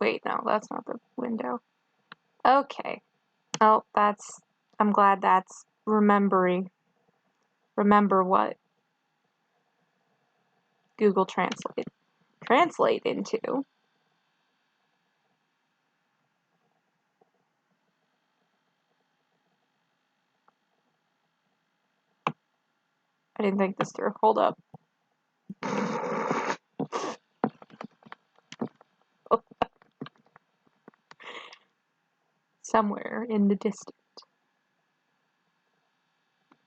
Wait, no, that's not the window. Okay. Oh, I'm glad that's remember what Google translate into. I didn't think this through. Hold up. Somewhere in the distance.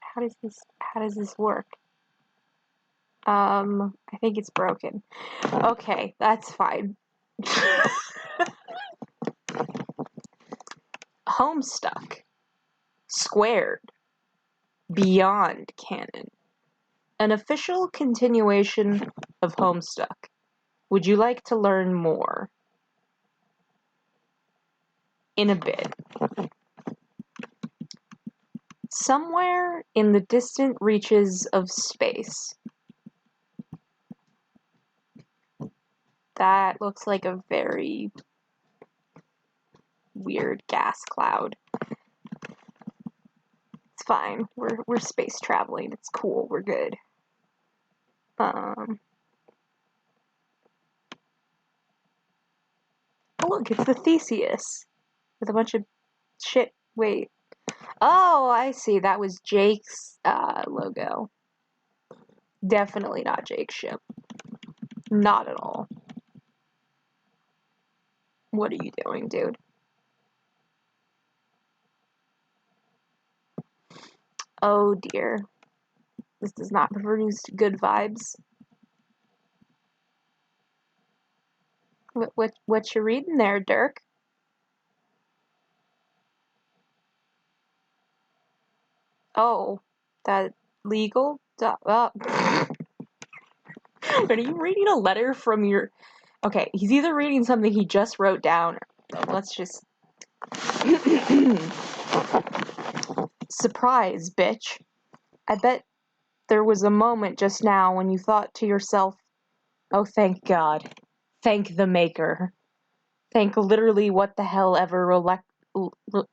How does this work? I think it's broken. Okay, that's fine. Homestuck. Squared. Beyond Canon. An official continuation of Homestuck. Would you like to learn more? In a bit. Somewhere in the distant reaches of space. That looks like a very weird gas cloud. It's fine. We're space traveling. It's cool. We're good. Oh look, it's the Theseus with a bunch of shit. Wait. Oh, I see. That was Jake's logo. Definitely not Jake's ship. Not at all. What are you doing, dude? Oh dear. This does not produce good vibes. What you reading there, Dirk? Oh, that legal? Are you reading a letter from your... Okay, he's either reading something he just wrote down, or let's just... Surprise, bitch. I bet there was a moment just now when you thought to yourself, oh, thank God. Thank the Maker. Thank literally what the hell ever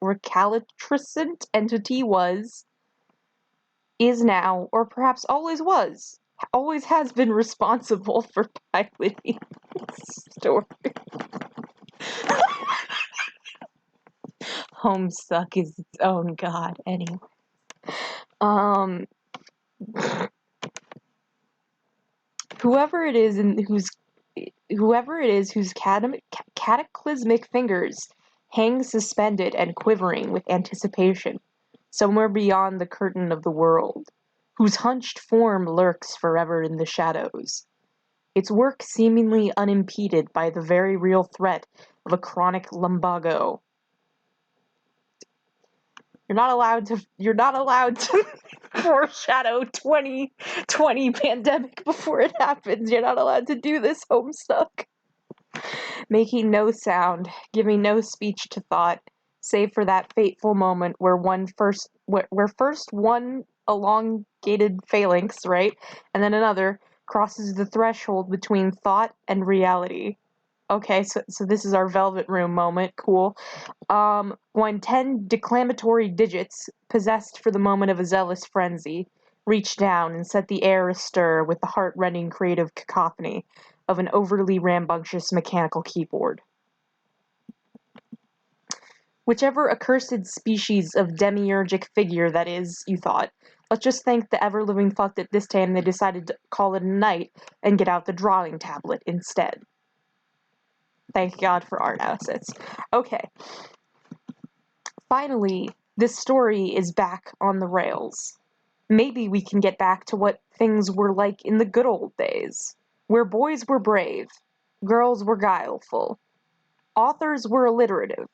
recalcitrant entity was, is now, or perhaps always was, always has been responsible for piloting this story. Homestuck is its own god, anyway. Whoever it is whose cataclysmic fingers hang suspended and quivering with anticipation, somewhere beyond the curtain of the world, whose hunched form lurks forever in the shadows, its work seemingly unimpeded by the very real threat of a chronic lumbago. You're not allowed to foreshadow 2020 pandemic before it happens. You're not allowed to do this, Homestuck. Making no sound, giving no speech to thought, save for that fateful moment where first one elongated phalanx, right, and then another crosses the threshold between thought and reality. Okay, so this is our Velvet Room moment. Cool. When 10 declamatory digits, possessed for the moment of a zealous frenzy, reached down and set the air astir with the heart-rending creative cacophony of an overly rambunctious mechanical keyboard. Whichever accursed species of demiurgic figure that is, you thought, let's just thank the ever-living fuck that this time they decided to call it a night and get out the drawing tablet instead. Thank God for art assets. Okay. Finally, this story is back on the rails. Maybe we can get back to what things were like in the good old days, where boys were brave, girls were guileful, authors were alliterative,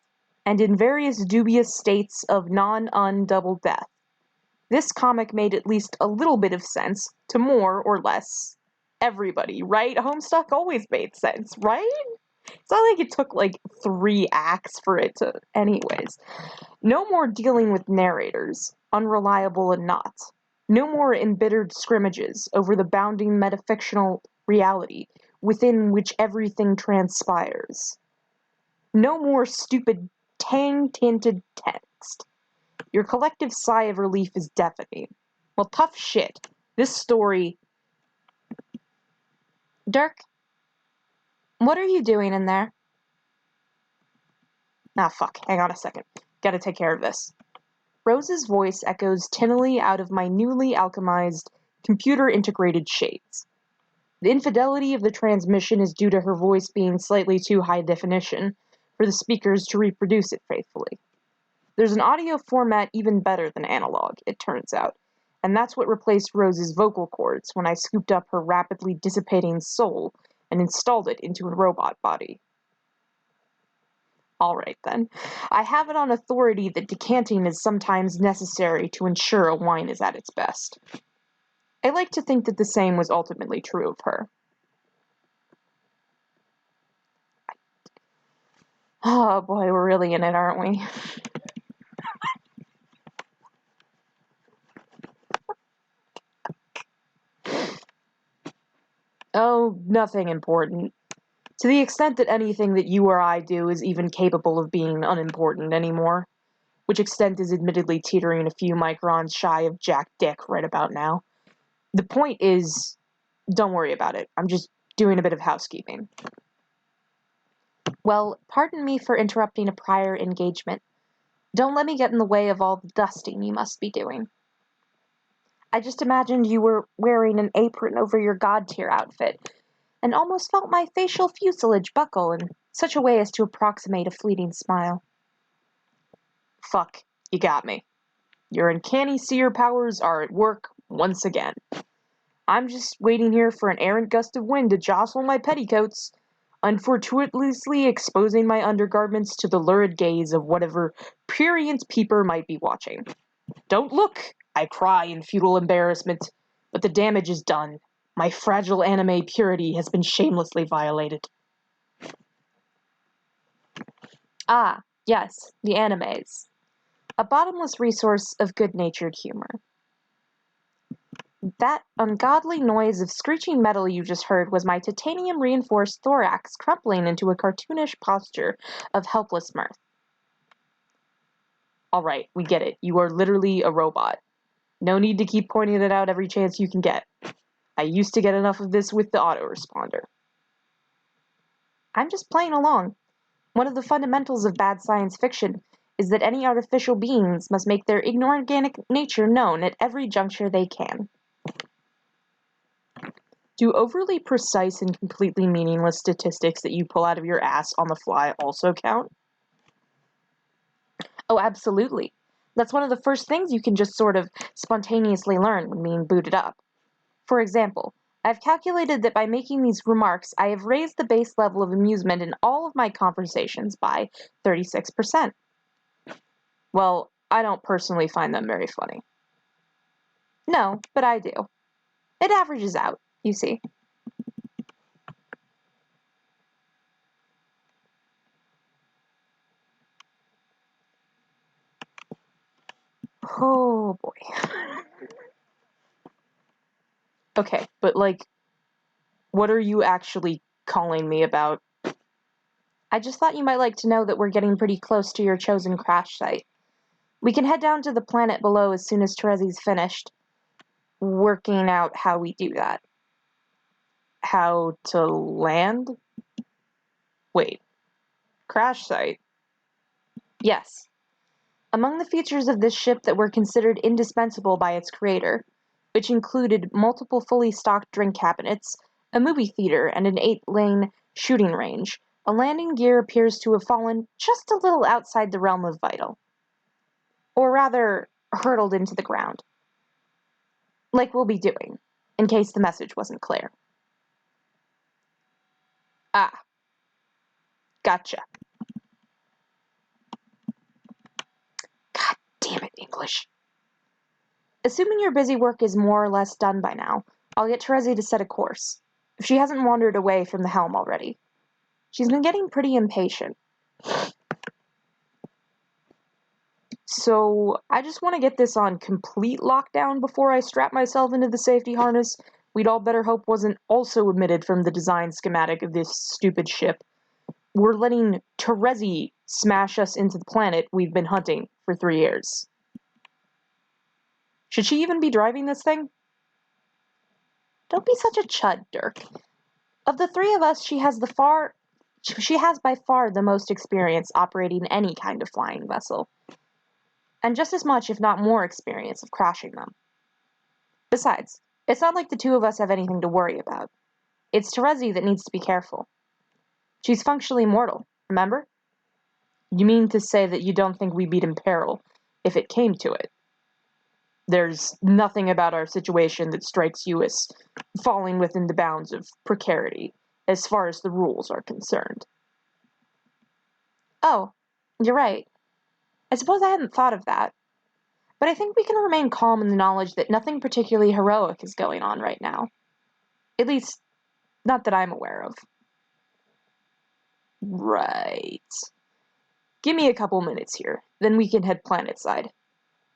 and in various dubious states of non-double death. This comic made at least a little bit of sense to more or less everybody, right? Homestuck always made sense, right? It's not like it took, 3 acts for it to... Anyways. No more dealing with narrators, unreliable and not. No more embittered scrimmages over the bounding metafictional reality within which everything transpires. No more stupid tang-tinted text. Your collective sigh of relief is deafening. Well, tough shit. This story... Dirk, what are you doing in there? Ah, fuck. Hang on a second. Gotta take care of this. Rose's voice echoes tinnily out of my newly alchemized, computer-integrated shades. The infidelity of the transmission is due to her voice being slightly too high definition for the speakers to reproduce it faithfully. There's an audio format even better than analog, it turns out, and that's what replaced Rose's vocal cords when I scooped up her rapidly dissipating soul and installed it into a robot body. Alright then, I have it on authority that decanting is sometimes necessary to ensure a wine is at its best. I like to think that the same was ultimately true of her. Oh boy, we're really in it, aren't we? Oh, nothing important. To the extent that anything that you or I do is even capable of being unimportant anymore, which extent is admittedly teetering a few microns shy of Jack Dick right about now. The point is, don't worry about it. I'm just doing a bit of housekeeping. Well, pardon me for interrupting a prior engagement. Don't let me get in the way of all the dusting you must be doing. I just imagined you were wearing an apron over your god-tier outfit, and almost felt my facial fuselage buckle in such a way as to approximate a fleeting smile. Fuck, you got me. Your uncanny seer powers are at work once again. I'm just waiting here for an errant gust of wind to jostle my petticoats, unfortuitously exposing my undergarments to the lurid gaze of whatever prurient peeper might be watching. Don't look, I cry in futile embarrassment, but the damage is done. My fragile anime purity has been shamelessly violated. Ah, yes, the animes. A bottomless resource of good-natured humor. That ungodly noise of screeching metal you just heard was my titanium-reinforced thorax crumpling into a cartoonish posture of helpless mirth. Alright, we get it. You are literally a robot. No need to keep pointing it out every chance you can get. I used to get enough of this with the autoresponder. I'm just playing along. One of the fundamentals of bad science fiction is that any artificial beings must make their inorganic nature known at every juncture they can. Do overly precise and completely meaningless statistics that you pull out of your ass on the fly also count? Oh, absolutely. That's one of the first things you can just sort of spontaneously learn when being booted up. For example, I've calculated that by making these remarks, I have raised the base level of amusement in all of my conversations by 36%. Well, I don't personally find them very funny. No, but I do. It averages out, you see. Oh boy. Okay, but what are you actually calling me about? I just thought you might like to know that we're getting pretty close to your chosen crash site. We can head down to the planet below as soon as Terezi's finished working out how we do that. How to land? Wait. Crash site? Yes. Among the features of this ship that were considered indispensable by its creator, which included multiple fully stocked drink cabinets, a movie theater, and an 8-lane shooting range, a landing gear appears to have fallen just a little outside the realm of vital. Or rather, hurtled into the ground. Like we'll be doing, in case the message wasn't clear. Ah. Gotcha. God damn it, English. Assuming your busy work is more or less done by now, I'll get Terezi to set a course, if she hasn't wandered away from the helm already. She's been getting pretty impatient. So, I just want to get this on complete lockdown before I strap myself into the safety harness we'd all better hope wasn't also omitted from the design schematic of this stupid ship. we're letting Terezi smash us into the planet we've been hunting for 3 years. Should she even be driving this thing? Don't be such a chud, Dirk. Of the three of us, she has by far the most experience operating any kind of flying vessel. And just as much, if not more, experience of crashing them. Besides, it's not like the two of us have anything to worry about. It's Terezi that needs to be careful. She's functionally mortal, remember? You mean to say that you don't think we'd be in peril if it came to it? There's nothing about our situation that strikes you as falling within the bounds of precarity, as far as the rules are concerned. Oh, you're right. I suppose I hadn't thought of that. But I think we can remain calm in the knowledge that nothing particularly heroic is going on right now. At least, not that I'm aware of. Right. Give me a couple minutes here, then we can head planetside.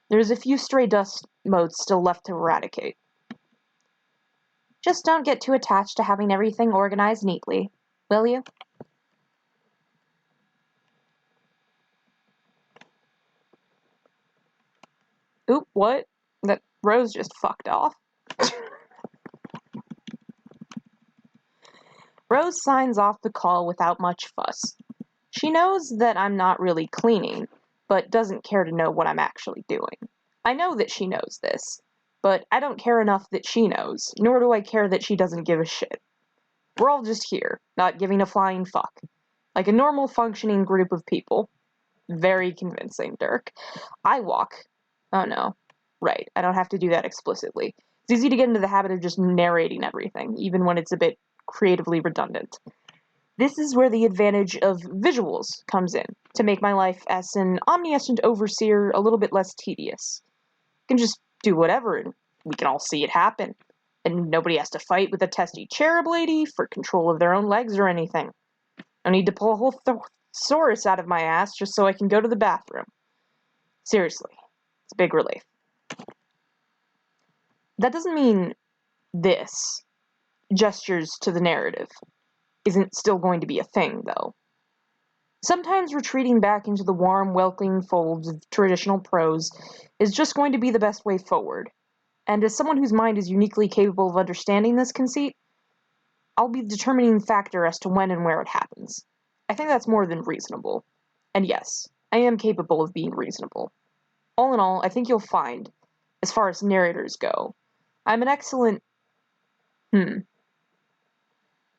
There's a few stray dust motes still left to eradicate. Just don't get too attached to having everything organized neatly, will you? Oop, what? That Rose just fucked off. Rose signs off the call without much fuss. She knows that I'm not really cleaning, but doesn't care to know what I'm actually doing. I know that she knows this, but I don't care enough that she knows, nor do I care that she doesn't give a shit. We're all just here, not giving a flying fuck. Like a normal functioning group of people. Very convincing, Dirk. I walk. Oh no. Right, I don't have to do that explicitly. It's easy to get into the habit of just narrating everything, even when it's a bit creatively redundant. This is where the advantage of visuals comes in, to make my life as an omniscient overseer a little bit less tedious. I can just do whatever, and we can all see it happen. And nobody has to fight with a testy cherub lady for control of their own legs or anything. I need to pull a whole thesaurus out of my ass just so I can go to the bathroom. Seriously, it's a big relief. That doesn't mean this, gestures to the narrative, isn't still going to be a thing, though. Sometimes retreating back into the warm, welcoming folds of traditional prose is just going to be the best way forward. And as someone whose mind is uniquely capable of understanding this conceit, I'll be the determining factor as to when and where it happens. I think that's more than reasonable. And yes, I am capable of being reasonable. All in all, I think you'll find, as far as narrators go, I'm an excellent... On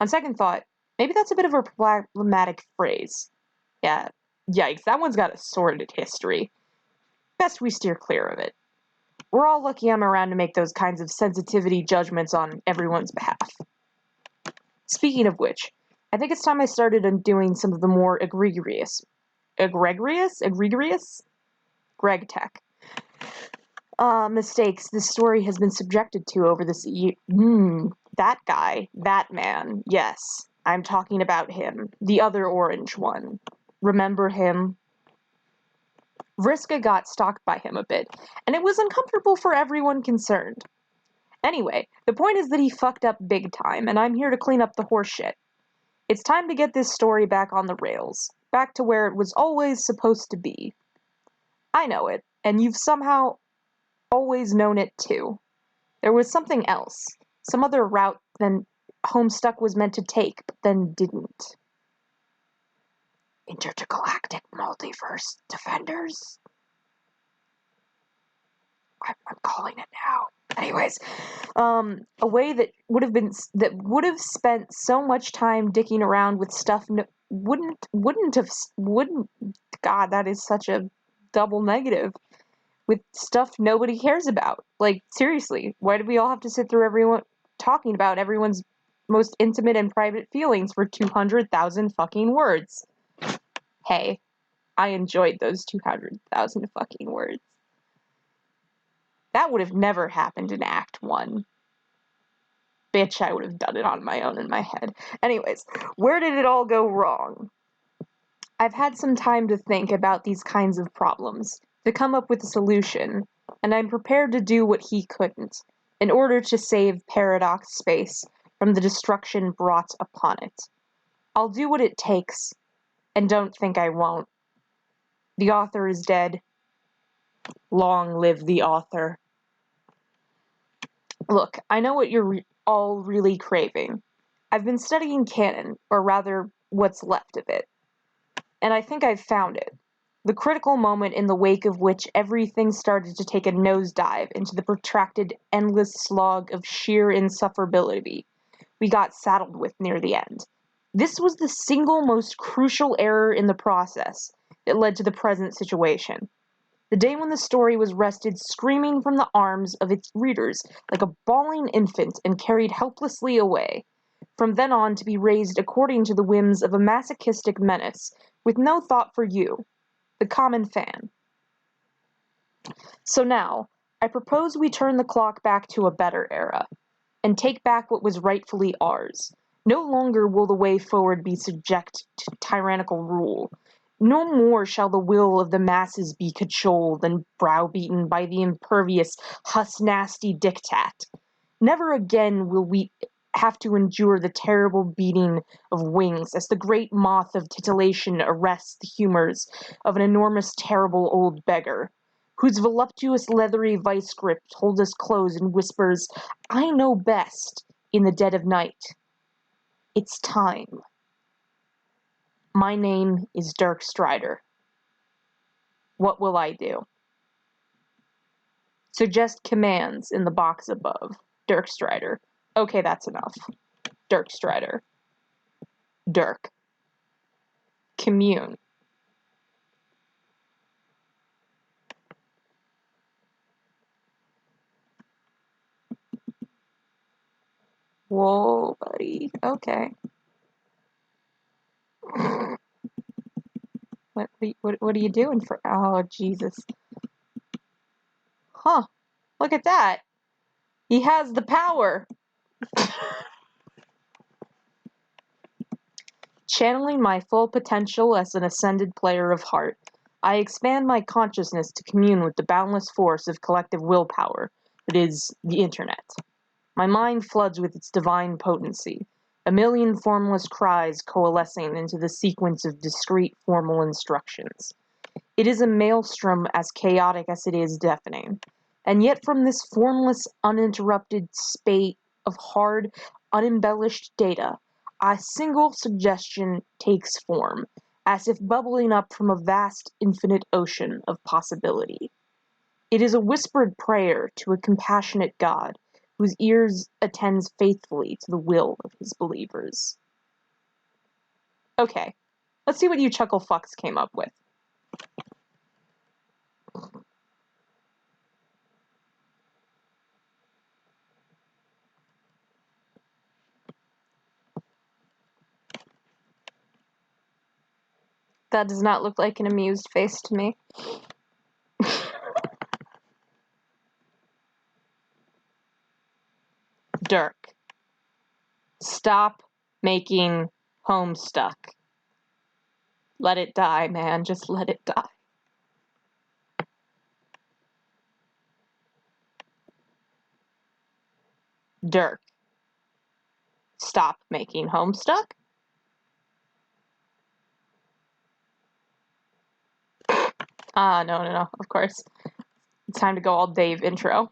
second thought, maybe that's a bit of a problematic phrase. Yeah, yikes, that one's got a sordid history. Best we steer clear of it. We're all lucky I'm around to make those kinds of sensitivity judgments on everyone's behalf. Speaking of which, I think it's time I started undoing some of the more egregious Greg Tech mistakes this story has been subjected to over this that guy, that man, yes, I'm talking about him, the other orange one. Remember him? Vriska got stalked by him a bit, and it was uncomfortable for everyone concerned. Anyway, the point is that he fucked up big time, and I'm here to clean up the horse shit. It's time to get this story back on the rails, back to where it was always supposed to be. I know it, and you've somehow always known it too. There was something else, some other route than Homestuck was meant to take, but then didn't. Intergalactic multiverse defenders. I'm calling it now. Anyways, a way that would have spent so much time dicking around with stuff God, that is such a double negative. With stuff nobody cares about. Like, seriously, why do we all have to sit through everyone talking about everyone's most intimate and private feelings for 200,000 fucking words? Hey, I enjoyed those 200,000 fucking words. That would have never happened in Act 1. Bitch, I would have done it on my own in my head. Anyways, where did it all go wrong? I've had some time to think about these kinds of problems, to come up with a solution, and I'm prepared to do what he couldn't, in order to save Paradox Space from the destruction brought upon it. I'll do what it takes, And don't think I won't. The author is dead. Long live the author. Look, I know what you're all really craving. I've been studying Canon, or rather, what's left of it. And I think I've found it. The critical moment in the wake of which everything started to take a nosedive into the protracted, endless slog of sheer insufferability we got saddled with near the end. This was the single most crucial error in the process that led to the present situation. The day when the story was wrested screaming from the arms of its readers like a bawling infant and carried helplessly away, from then on to be raised according to the whims of a masochistic menace, with no thought for you, the common fan. So now, I propose we turn the clock back to a better era, and take back what was rightfully ours. No longer will the way forward be subject to tyrannical rule. No more shall the will of the masses be cajoled and browbeaten by the impervious, nasty diktat. Never again will we have to endure the terrible beating of wings as the great moth of titillation arrests the humors of an enormous, terrible old beggar, whose voluptuous leathery vice grip holds us close and whispers, "I know best," in the dead of night. It's time. My name is Dirk Strider. What will I do? Suggest commands in the box above. Dirk Strider. Okay, that's enough. Dirk Strider. Dirk. Commune. Whoa, buddy. Okay. What are you doing for? Oh, Jesus. Huh. Look at that. He has the power. Channeling my full potential as an ascended player of heart, I expand my consciousness to commune with the boundless force of collective willpower that is the internet. My mind floods with its divine potency, a million formless cries coalescing into the sequence of discrete formal instructions. It is a maelstrom as chaotic as it is deafening, and yet from this formless, uninterrupted spate of hard, unembellished data, a single suggestion takes form, as if bubbling up from a vast, infinite ocean of possibility. It is a whispered prayer to a compassionate God, whose ears attends faithfully to the will of his believers. Okay, let's see what you chuckle fucks came up with. That does not look like an amused face to me. Dirk. Stop making Homestuck. Let it die, man. Just let it die. Dirk. Stop making Homestuck? No, of course. It's time to go all Dave intro.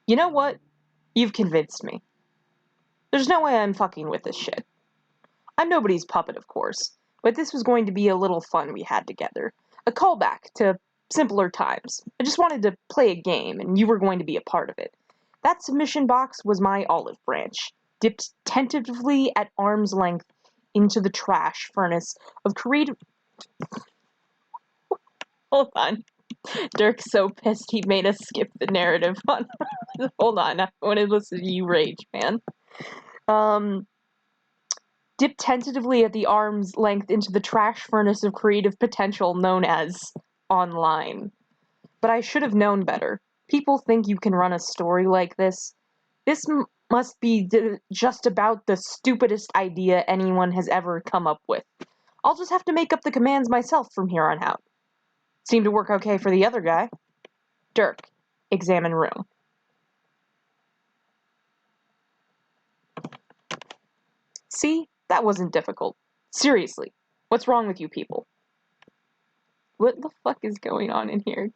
You know what? You've convinced me. There's no way I'm fucking with this shit. I'm nobody's puppet, of course, but this was going to be a little fun we had together. A callback to simpler times. I just wanted to play a game, and you were going to be a part of it. That submission box was my olive branch, dipped tentatively at arm's length into the trash furnace of creative... Hold on. Dirk's so pissed he made us skip the narrative. Hold on, I want to listen to you rage, man. Dip tentatively at the arm's length into the trash furnace of creative potential known as online. But I should have known better. People think you can run a story like this. This must be just about the stupidest idea anyone has ever come up with. I'll just have to make up the commands myself from here on out. Seemed to work okay for the other guy. Dirk, examine room. See? That wasn't difficult. Seriously, what's wrong with you people? What the fuck is going on in here?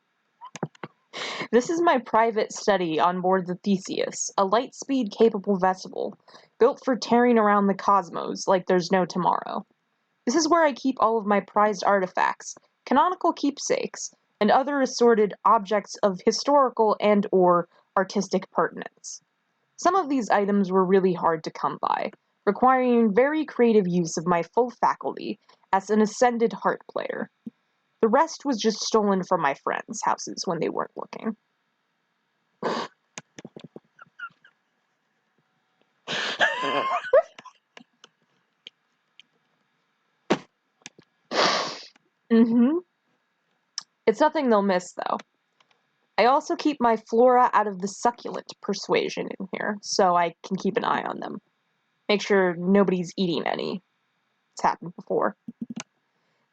This is my private study on board the Theseus, a light-speed-capable vessel built for tearing around the cosmos like there's no tomorrow. This is where I keep all of my prized artifacts, canonical keepsakes, and other assorted objects of historical and/or artistic pertinence. Some of these items were really hard to come by, requiring very creative use of my full faculty as an ascended harp player. The rest was just stolen from my friends' houses when they weren't looking. It's nothing they'll miss, though. I also keep my flora out of the succulent persuasion in here, so I can keep an eye on them. Make sure nobody's eating any. It's happened before.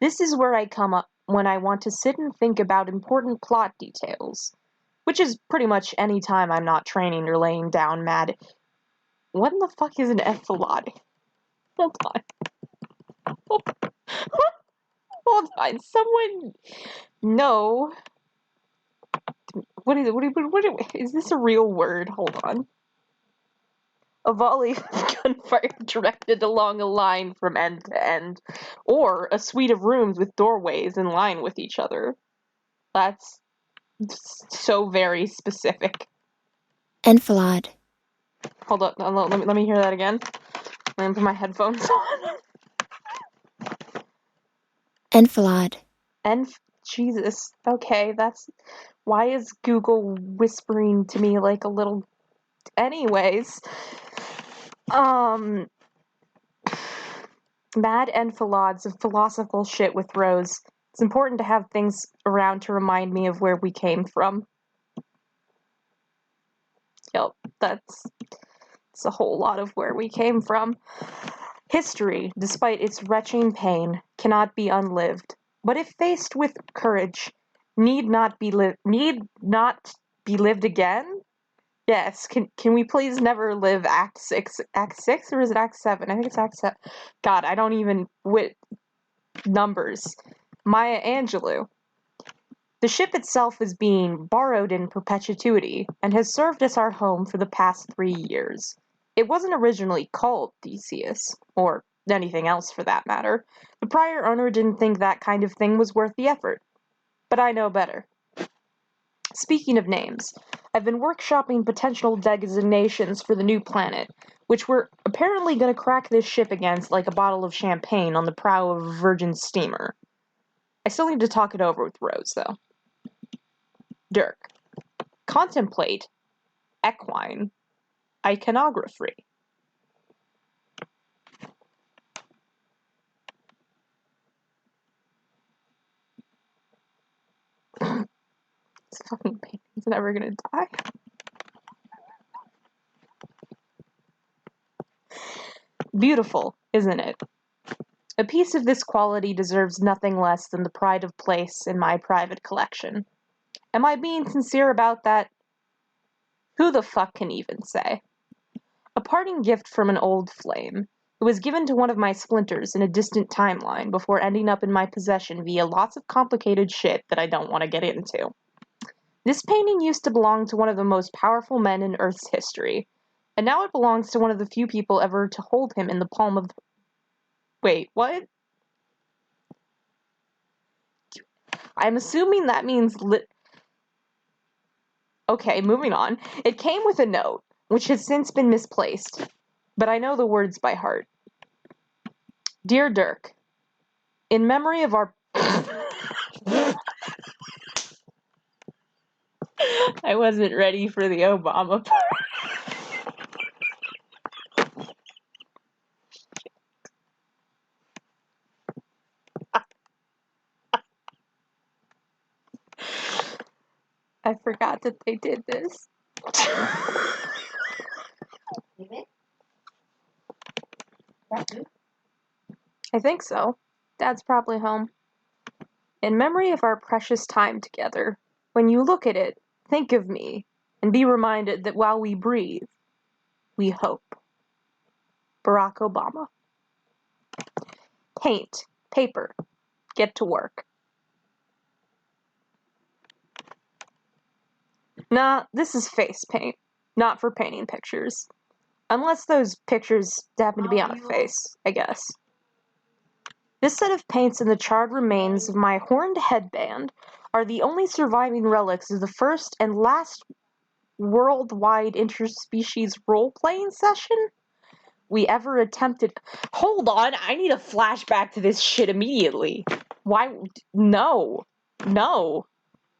This is where I come up when I want to sit and think about important plot details, which is pretty much any time I'm not training or laying down mad. What in the fuck is an enfilade? Hold on. Hold on. Someone. No. What is it? Is this a real word? Hold on. A volley of gunfire directed along a line from end to end, or a suite of rooms with doorways in line with each other. That's so very specific. Enfilade. Hold up, let me hear that again. I'm gonna put my headphones on. Enfilade. Jesus. Okay, that's... Why is Google whispering to me like a little... Anyways. Mad enfilades of philosophical shit with Rose. It's important to have things around to remind me of where we came from. Yep, it's a whole lot of where we came from. History, despite its retching pain, cannot be unlived, but if faced with courage, need not be lived again? Yes, can we please never live Act 6? Act 6 or is it Act 7? I think it's Act 7. God, I don't even wit numbers. Maya Angelou. The ship itself is being borrowed in perpetuity and has served as our home for the past 3 years. It wasn't originally called Theseus, or anything else for that matter. The prior owner didn't think that kind of thing was worth the effort. But I know better. Speaking of names, I've been workshopping potential designations for the new planet, which we're apparently going to crack this ship against like a bottle of champagne on the prow of a virgin steamer. I still need to talk it over with Rose, though. Dirk. Contemplate. Equine. Iconography. This fucking painting's never gonna die. Beautiful, isn't it? A piece of this quality deserves nothing less than the pride of place in my private collection. Am I being sincere about that? Who the fuck can even say? A parting gift from an old flame. It was given to one of my splinters in a distant timeline before ending up in my possession via lots of complicated shit that I don't want to get into. This painting used to belong to one of the most powerful men in Earth's history, and now it belongs to one of the few people ever to hold him in the palm of... Wait, what? I'm assuming that means Okay, moving on. It came with a note, which has since been misplaced, but I know the words by heart. Dear Dirk, in memory of our... I wasn't ready for the Obama part. I forgot that they did this. I think so. Dad's probably home. In memory of our precious time together, when you look at it, think of me, and be reminded that while we breathe, we hope. Barack Obama. Paint. Paper. Get to work. Nah, this is face paint. Not for painting pictures. Unless those pictures happen to be on a face, I guess. This set of paints and the charred remains of my horned headband are the only surviving relics of the first and last worldwide interspecies role-playing session we ever attempted. Hold on, I need a flashback to this shit immediately. Why? No.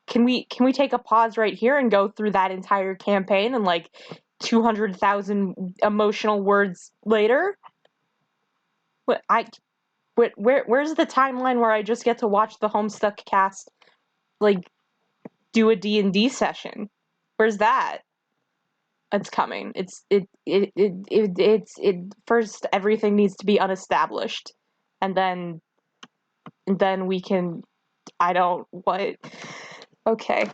Can we take a pause right here and go through that entire campaign and like 200,000 emotional words later? Where's the timeline where I just get to watch the Homestuck cast like do a D&D session? Where's that? It's coming. First everything needs to be unestablished, and then we can. What? Okay.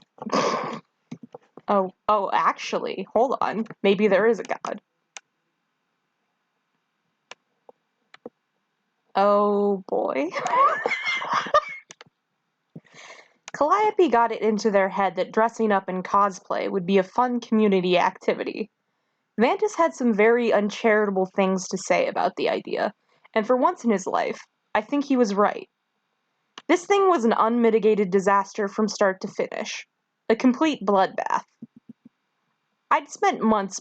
Oh, actually, hold on. Maybe there is a god. Oh boy. Calliope got it into their head that dressing up in cosplay would be a fun community activity. Mantis had some very uncharitable things to say about the idea, and for once in his life, I think he was right. This thing was an unmitigated disaster from start to finish. A complete bloodbath. I'd spent months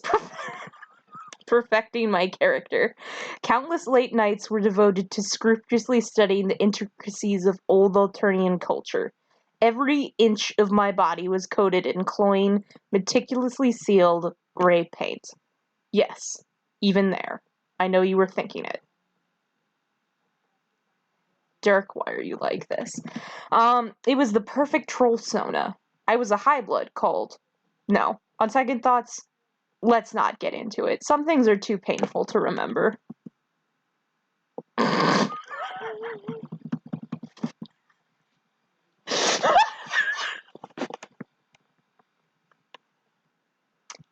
perfecting my character. Countless late nights were devoted to scrupulously studying the intricacies of old Alternian culture. Every inch of my body was coated in cloying, meticulously sealed gray paint. Yes, even there. I know you were thinking it. Dirk, why are you like this? It was the perfect troll sona. I was a high blood cold. No, on second thoughts, let's not get into it. Some things are too painful to remember.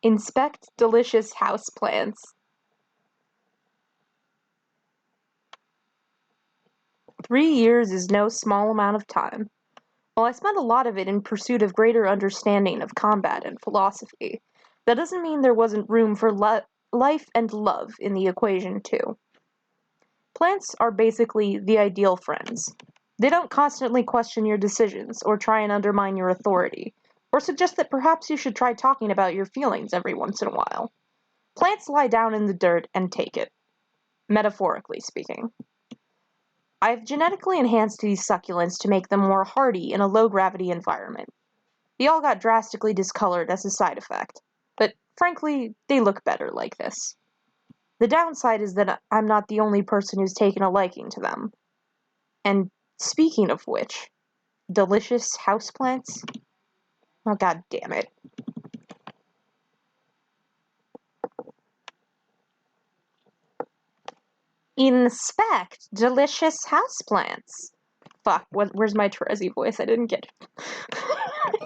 Inspect delicious houseplants. 3 years is no small amount of time. While I spent a lot of it in pursuit of greater understanding of combat and philosophy, that doesn't mean there wasn't room for life and love in the equation, too. Plants are basically the ideal friends. They don't constantly question your decisions or try and undermine your authority, or suggest that perhaps you should try talking about your feelings every once in a while. Plants lie down in the dirt and take it, metaphorically speaking. I've genetically enhanced these succulents to make them more hardy in a low-gravity environment. They all got drastically discolored as a side effect, but frankly, they look better like this. The downside is that I'm not the only person who's taken a liking to them. And speaking of which, delicious houseplants? Oh, god damn it. Inspect delicious houseplants. Fuck, where's my Terezi voice? I didn't get it.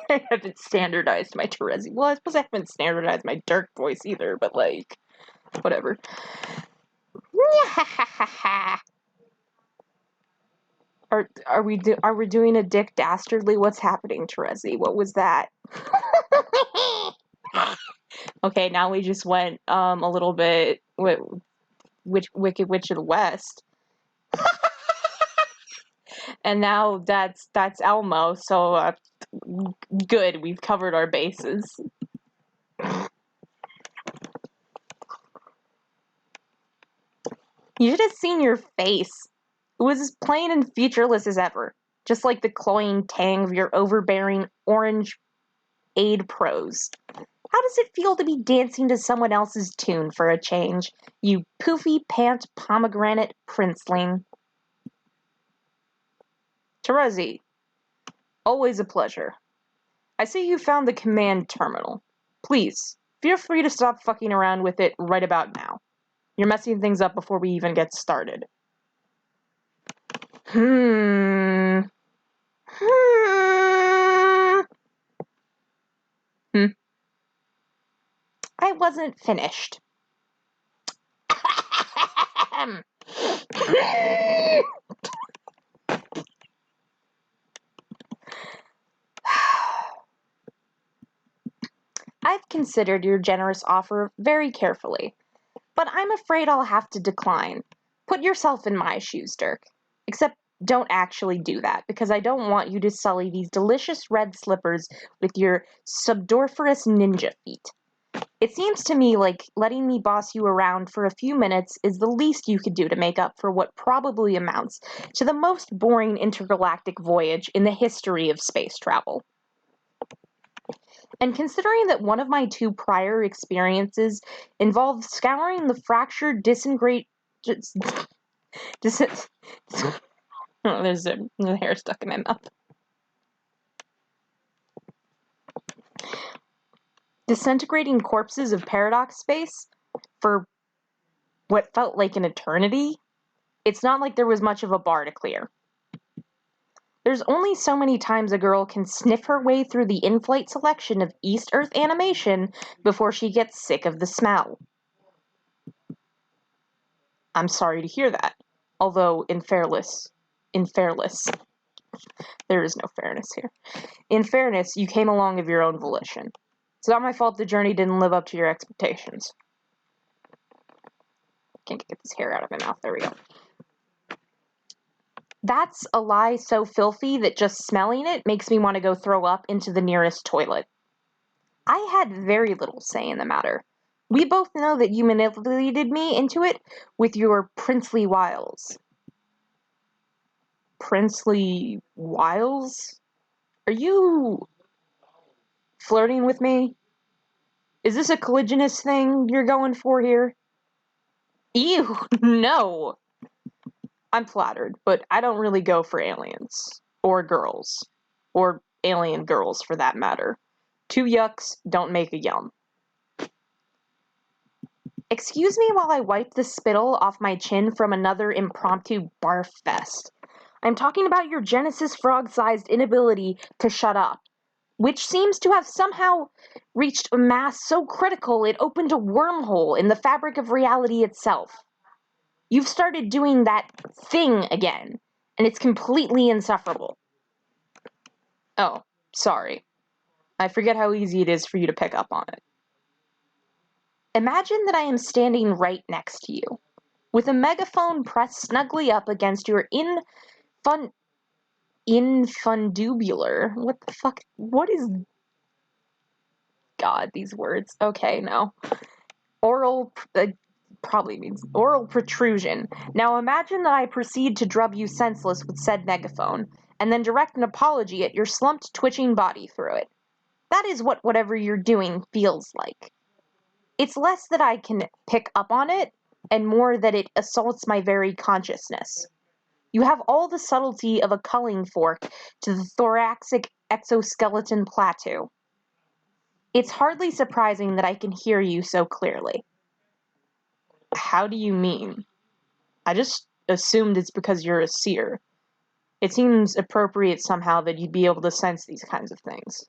I haven't standardized my Terezi. Well, I suppose I haven't standardized my Dirk voice either, but like, whatever. Are we doing a Dick Dastardly? What's happening, Terezi? What was that? Okay, now we just went a little bit Wicked Witch of the West. And now that's Elmo, so good, we've covered our bases. You should have seen your face. It was as plain and featureless as ever, just like the cloying tang of your overbearing orange aid prose. How does it feel to be dancing to someone else's tune for a change, you poofy pant pomegranate princeling? Terezi, always a pleasure. I see you found the command terminal. Please, feel free to stop fucking around with it right about now. You're messing things up before we even get started. I wasn't finished. them! I've considered your generous offer very carefully, but I'm afraid I'll have to decline. Put yourself in my shoes, Dirk. Except don't actually do that, because I don't want you to sully these delicious red slippers with your subdorferous ninja feet. It seems to me like letting me boss you around for a few minutes is the least you could do to make up for what probably amounts to the most boring intergalactic voyage in the history of space travel. And considering that one of my 2 prior experiences involved scouring the fractured, oh, there's a hair stuck in my mouth. Disintegrating corpses of Paradox space for what felt like an eternity, it's not like there was much of a bar to clear. There's only so many times a girl can sniff her way through the in-flight selection of East Earth animation before she gets sick of the smell. I'm sorry to hear that. Although, in fairness, there is no fairness here. In fairness, you came along of your own volition. It's not my fault the journey didn't live up to your expectations. Can't get this hair out of my mouth. There we go. That's a lie so filthy that just smelling it makes me want to go throw up into the nearest toilet. I had very little say in the matter. We both know that you manipulated me into it with your princely wiles. Princely wiles? Are you flirting with me? Is this a colliginous thing you're going for here? Ew, no! I'm flattered, but I don't really go for aliens. Or girls. Or alien girls, for that matter. 2 yucks don't make a yum. Excuse me while I wipe the spittle off my chin from another impromptu barf fest. I'm talking about your Genesis frog-sized inability to shut up, which seems to have somehow reached a mass so critical it opened a wormhole in the fabric of reality itself. You've started doing that thing again, and it's completely insufferable. Oh, sorry. I forget how easy it is for you to pick up on it. Imagine that I am standing right next to you, with a megaphone pressed snugly up against your infundubular. What the fuck? What is... God, these words. Okay, no. Oral... probably means oral protrusion. Now imagine that I proceed to drub you senseless with said megaphone, and then direct an apology at your slumped, twitching body through it. That is what whatever you're doing feels like. It's less that I can pick up on it, and more that it assaults my very consciousness. You have all the subtlety of a culling fork to the thoracic exoskeleton plateau. It's hardly surprising that I can hear you so clearly. How do you mean? I just assumed it's because you're a seer. It seems appropriate somehow that you'd be able to sense these kinds of things.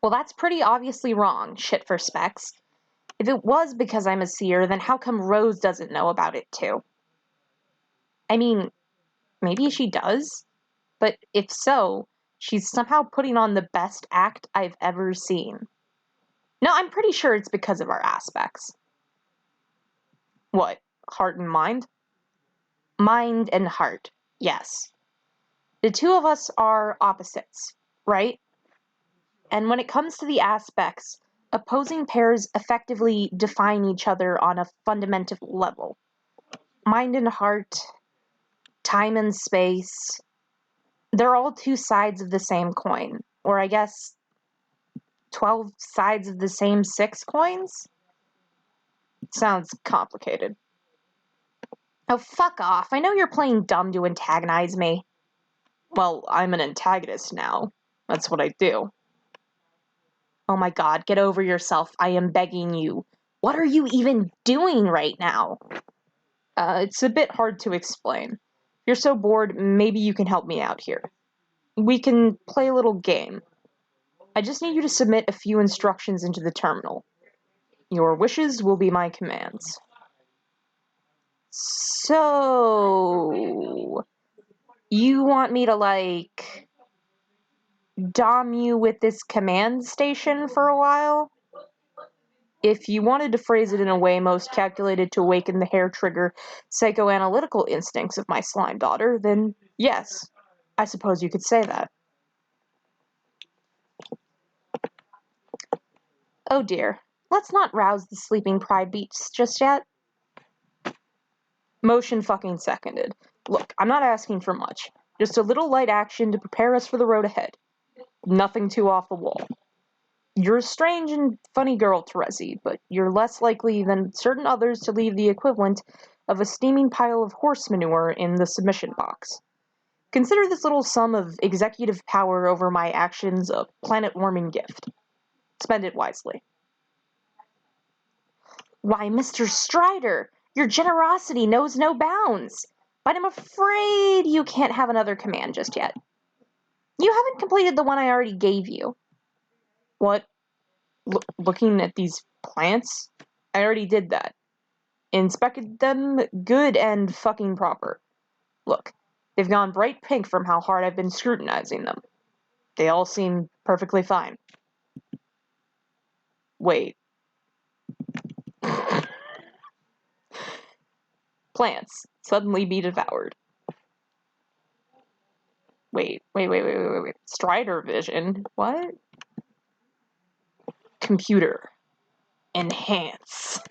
Well, that's pretty obviously wrong, shit for specs. If it was because I'm a seer, then how come Rose doesn't know about it too? I mean, maybe she does, but if so, she's somehow putting on the best act I've ever seen. No, I'm pretty sure it's because of our aspects. What, heart and mind? Mind and heart, yes. The 2 of us are opposites, right? And when it comes to the aspects, opposing pairs effectively define each other on a fundamental level. Mind and heart, time and space, they're all 2 sides of the same coin. Or I guess 12 sides of the same 6 coins? Sounds complicated. Oh, fuck off. I know you're playing dumb to antagonize me. Well, I'm an antagonist now. That's what I do. Oh my god, get over yourself. I am begging you. What are you even doing right now? It's a bit hard to explain. If you're so bored, maybe you can help me out here. We can play a little game. I just need you to submit a few instructions into the terminal. Your wishes will be my commands. So, you want me to, like, dom you with this command station for a while? If you wanted to phrase it in a way most calculated to awaken the hair-trigger psychoanalytical instincts of my slime daughter, then yes, I suppose you could say that. Oh dear, let's not rouse the sleeping pride beasts just yet. Motion fucking seconded. Look, I'm not asking for much. Just a little light action to prepare us for the road ahead. Nothing too off the wall. You're a strange and funny girl, Terezi, but you're less likely than certain others to leave the equivalent of a steaming pile of horse manure in the submission box. Consider this little sum of executive power over my actions a planet-warming gift. Spend it wisely. Why, Mr. Strider, your generosity knows no bounds. But I'm afraid you can't have another command just yet. You haven't completed the one I already gave you. What? Looking at these plants? I already did that. Inspected them good and fucking proper. Look, they've gone bright pink from how hard I've been scrutinizing them. They all seem perfectly fine. Wait. Plants suddenly be devoured. Wait. Strider vision? What? Computer. Enhance.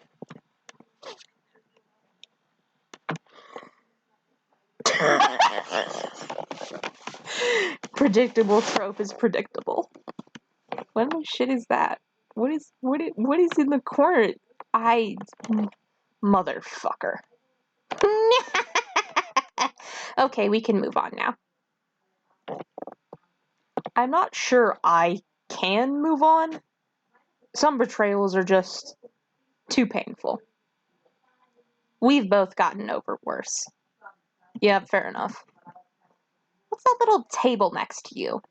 Predictable trope is predictable. What the shit is that? What is in the corner? Motherfucker. Okay, we can move on now. I'm not sure I can move on. Some betrayals are just too painful. We've both gotten over worse. Yeah, fair enough. What's that little table next to you?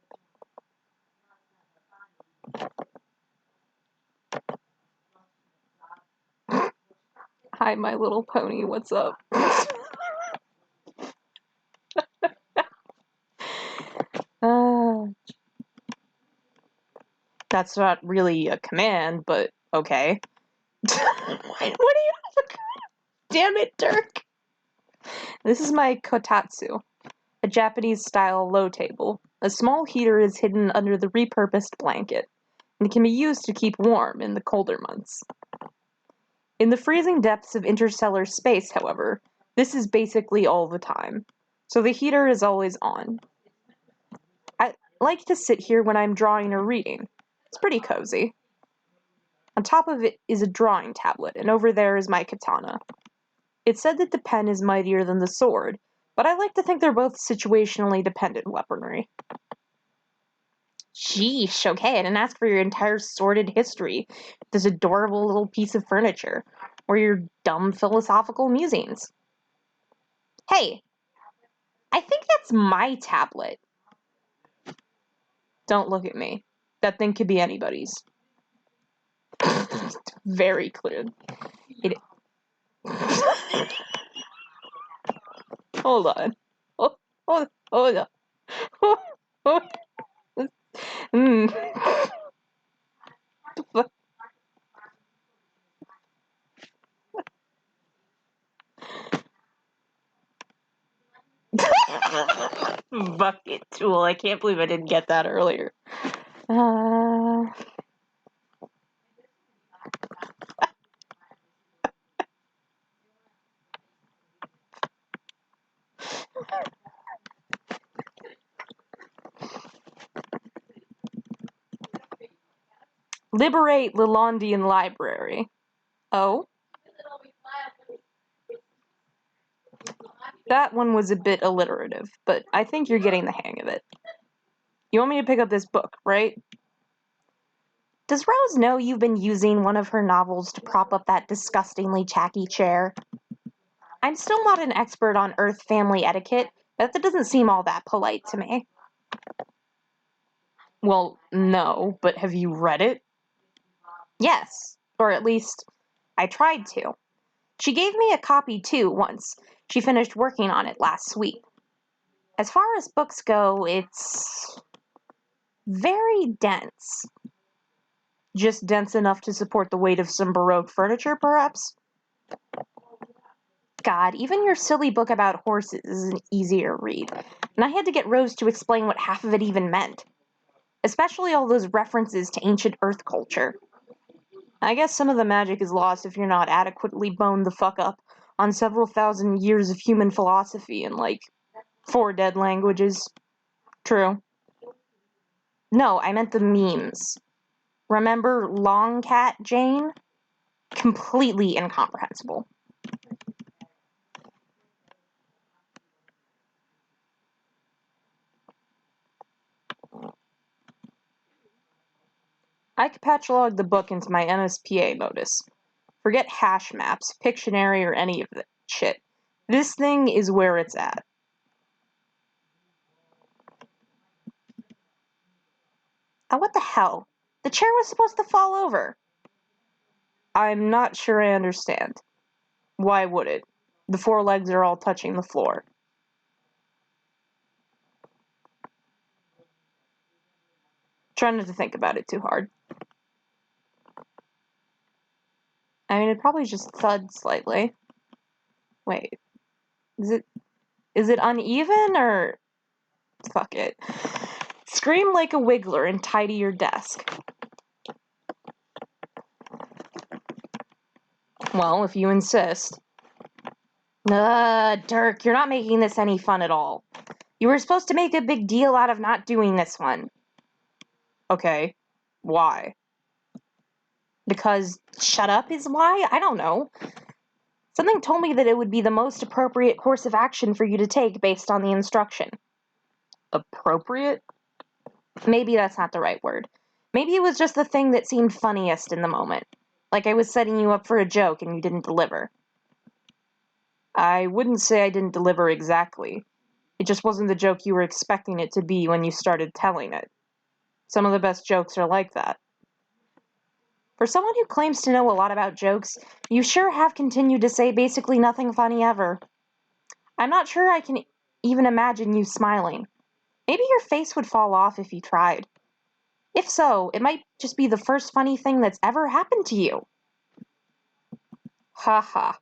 Hi, My Little Pony, what's up? That's not really a command, but okay. What do you... Damn it, Dirk! This is my kotatsu, a Japanese-style low table. A small heater is hidden under the repurposed blanket, and can be used to keep warm in the colder months. In the freezing depths of interstellar space, however, this is basically all the time, so the heater is always on. I like to sit here when I'm drawing or reading. It's pretty cozy. On top of it is a drawing tablet, and over there is my katana. It's said that the pen is mightier than the sword, but I like to think they're both situationally dependent weaponry. Sheesh, okay, I didn't ask for your entire sordid history, this adorable little piece of furniture, or your dumb philosophical musings. Hey, I think that's my tablet. Don't look at me. That thing could be anybody's. Very clear. It... Hold on. Hold on. Bucket tool. I can't believe I didn't get that earlier. Liberate Lalondian Library. Oh? That one was a bit alliterative, but I think you're getting the hang of it. You want me to pick up this book, right? Does Rose know you've been using one of her novels to prop up that disgustingly tacky chair? I'm still not an expert on Earth family etiquette, but that doesn't seem all that polite to me. Well, no, but have you read it? Yes, or at least I tried to. She gave me a copy too once. She finished working on it last sweep. As far as books go, it's very dense. Just dense enough to support the weight of some Baroque furniture, perhaps? God, even your silly book about horses is an easier read, and I had to get Rose to explain what half of it even meant. Especially all those references to ancient Earth culture. I guess some of the magic is lost if you're not adequately boned the fuck up on several thousand years of human philosophy and, 4 dead languages. True. No, I meant the memes. Remember Long Cat Jane? Completely incomprehensible. I capituloged the book into my MSPA modus. Forget hash maps, Pictionary, or any of that shit. This thing is where it's at. Oh, what the hell? The chair was supposed to fall over. I'm not sure I understand. Why would it? The 4 legs are all touching the floor. Trying not to think about it too hard. I mean, it probably just thud slightly. Wait. Is it uneven, or... Fuck it. Scream like a wiggler and tidy your desk. Well, if you insist. Dirk, you're not making this any fun at all. You were supposed to make a big deal out of not doing this one. Okay. Why? Because shut up is why? I don't know. Something told me that it would be the most appropriate course of action for you to take based on the instruction. Appropriate? Maybe that's not the right word. Maybe it was just the thing that seemed funniest in the moment. Like I was setting you up for a joke and you didn't deliver. I wouldn't say I didn't deliver exactly. It just wasn't the joke you were expecting it to be when you started telling it. Some of the best jokes are like that. For someone who claims to know a lot about jokes, you sure have continued to say basically nothing funny ever. I'm not sure I can even imagine you smiling. Maybe your face would fall off if you tried. If so, it might just be the first funny thing that's ever happened to you. Ha ha.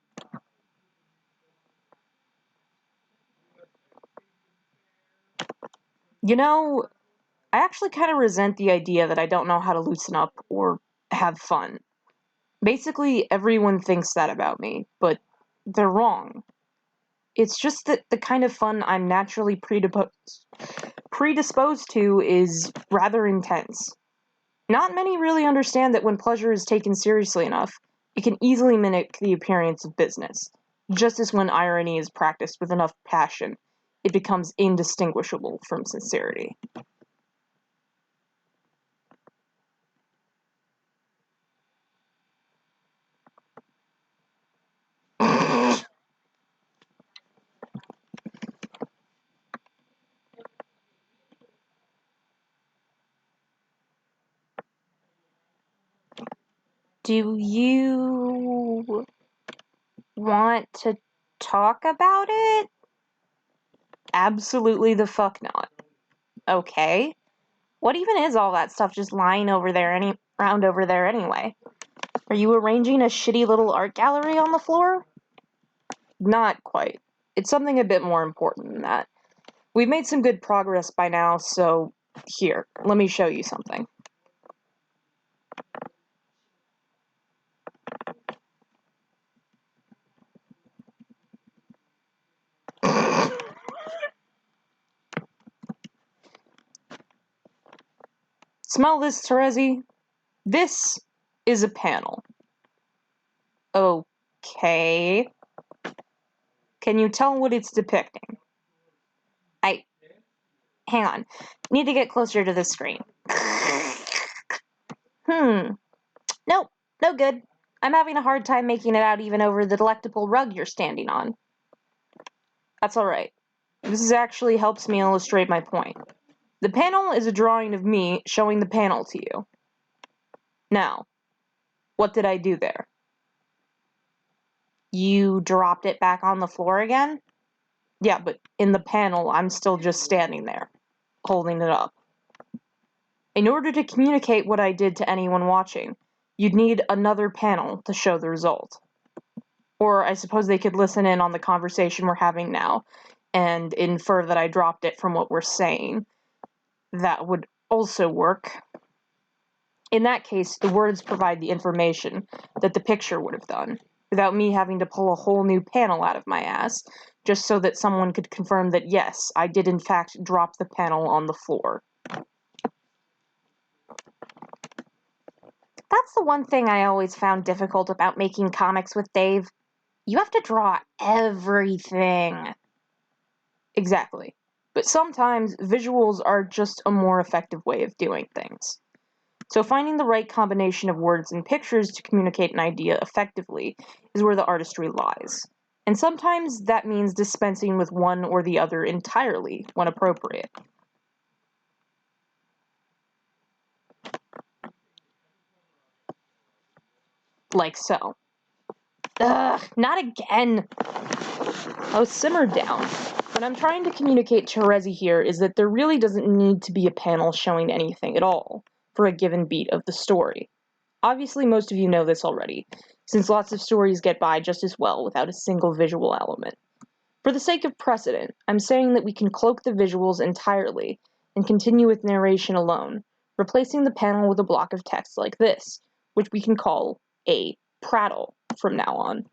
You know, I actually kind of resent the idea that I don't know how to loosen up or have fun. Basically, everyone thinks that about me, but they're wrong. It's just that the kind of fun I'm naturally predisposed to is rather intense. Not many really understand that when pleasure is taken seriously enough, it can easily mimic the appearance of business. Just as when irony is practiced with enough passion, it becomes indistinguishable from sincerity. Do you want to talk about it? Absolutely the fuck not. Okay. What even is all that stuff just lying around over there anyway? Are you arranging a shitty little art gallery on the floor? Not quite. It's something a bit more important than that. We've made some good progress by now, so here, let me show you something. Smell this, Terezi? This is a panel. Okay. Can you tell what it's depicting? Hang on. Need to get closer to the screen. Nope, no good. I'm having a hard time making it out even over the delectable rug you're standing on. That's alright. This actually helps me illustrate my point. The panel is a drawing of me showing the panel to you. Now, what did I do there? You dropped it back on the floor again? Yeah, but in the panel, I'm still just standing there, holding it up. In order to communicate what I did to anyone watching, you'd need another panel to show the result. Or I suppose they could listen in on the conversation we're having now and infer that I dropped it from what we're saying. That would also work. In that case, the words provide the information that the picture would have done, without me having to pull a whole new panel out of my ass, just so that someone could confirm that yes, I did in fact drop the panel on the floor. That's the one thing I always found difficult about making comics with Dave. You have to draw everything. Exactly. But sometimes visuals are just a more effective way of doing things. So finding the right combination of words and pictures to communicate an idea effectively is where the artistry lies. And sometimes that means dispensing with one or the other entirely when appropriate. Like so. Ugh, not again! Oh, simmer down. What I'm trying to communicate to Rezi here is that there really doesn't need to be a panel showing anything at all for a given beat of the story. Obviously, most of you know this already, since lots of stories get by just as well without a single visual element. For the sake of precedent, I'm saying that we can cloak the visuals entirely and continue with narration alone, replacing the panel with a block of text like this, which we can call a prattle from now on.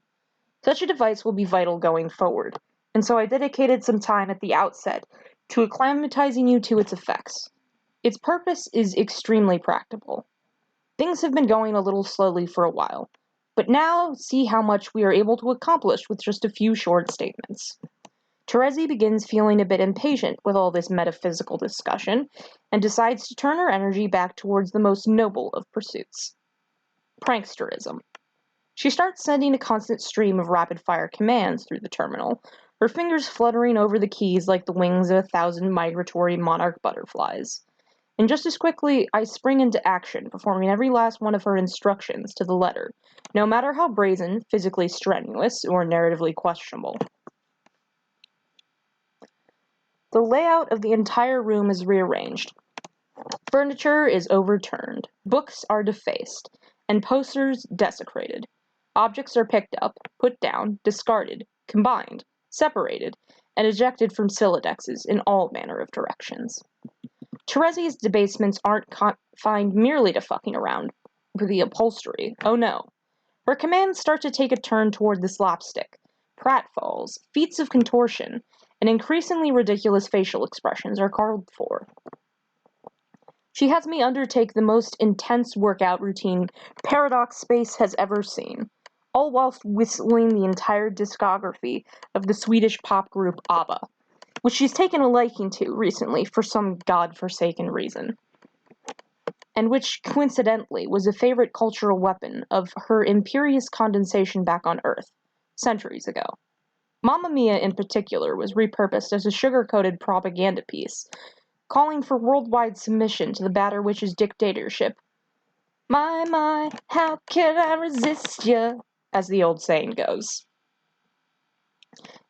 Such a device will be vital going forward, and so I dedicated some time at the outset to acclimatizing you to its effects. Its purpose is extremely practical. Things have been going a little slowly for a while, but now see how much we are able to accomplish with just a few short statements. Terezi begins feeling a bit impatient with all this metaphysical discussion and decides to turn her energy back towards the most noble of pursuits: pranksterism. She starts sending a constant stream of rapid-fire commands through the terminal, her fingers fluttering over the keys like the wings of 1,000 migratory monarch butterflies. And just as quickly, I spring into action, performing every last one of her instructions to the letter, no matter how brazen, physically strenuous, or narratively questionable. The layout of the entire room is rearranged. Furniture is overturned, books are defaced, and posters desecrated. Objects are picked up, put down, discarded, combined, separated, and ejected from Silodexes in all manner of directions. Terezi's debasements aren't confined merely to fucking around with the upholstery. Oh no. Her commands start to take a turn toward the slapstick. Pratfalls, feats of contortion, and increasingly ridiculous facial expressions are called for. She has me undertake the most intense workout routine Paradox Space has ever seen, all whilst whistling the entire discography of the Swedish pop group ABBA, which she's taken a liking to recently for some godforsaken reason, and which, coincidentally, was a favorite cultural weapon of her imperious condensation back on Earth, centuries ago. Mamma Mia, in particular, was repurposed as a sugar-coated propaganda piece, calling for worldwide submission to the Batter Witch's dictatorship. My, how can I resist ya? As the old saying goes.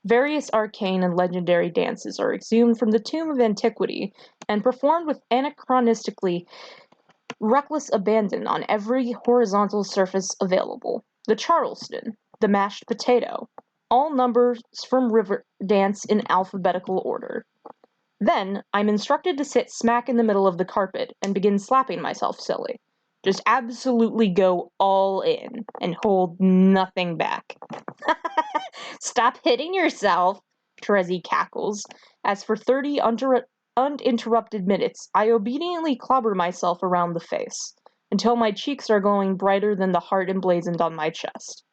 Various arcane and legendary dances are exhumed from the tomb of antiquity and performed with anachronistically reckless abandon on every horizontal surface available. The Charleston, the mashed potato, all numbers from river dance in alphabetical order. Then, I'm instructed to sit smack in the middle of the carpet and begin slapping myself silly. Just absolutely go all in and hold nothing back. Stop hitting yourself, Terezi cackles, as for 30 uninterrupted minutes, I obediently clobber myself around the face, until my cheeks are glowing brighter than the heart emblazoned on my chest.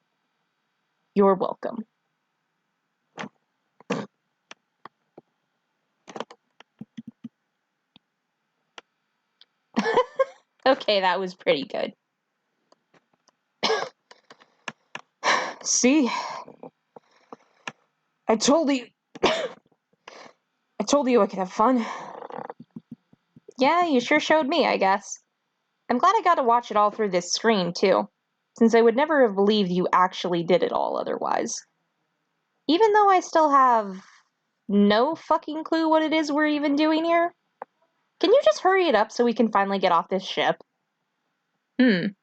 You're welcome. Okay, that was pretty good. See? I told you I could have fun. Yeah, you sure showed me, I guess. I'm glad I got to watch it all through this screen, too. since I would never have believed you actually did it all otherwise. Even though I still have no fucking clue what it is we're even doing here. Can you just hurry it up so we can finally get off this ship? Come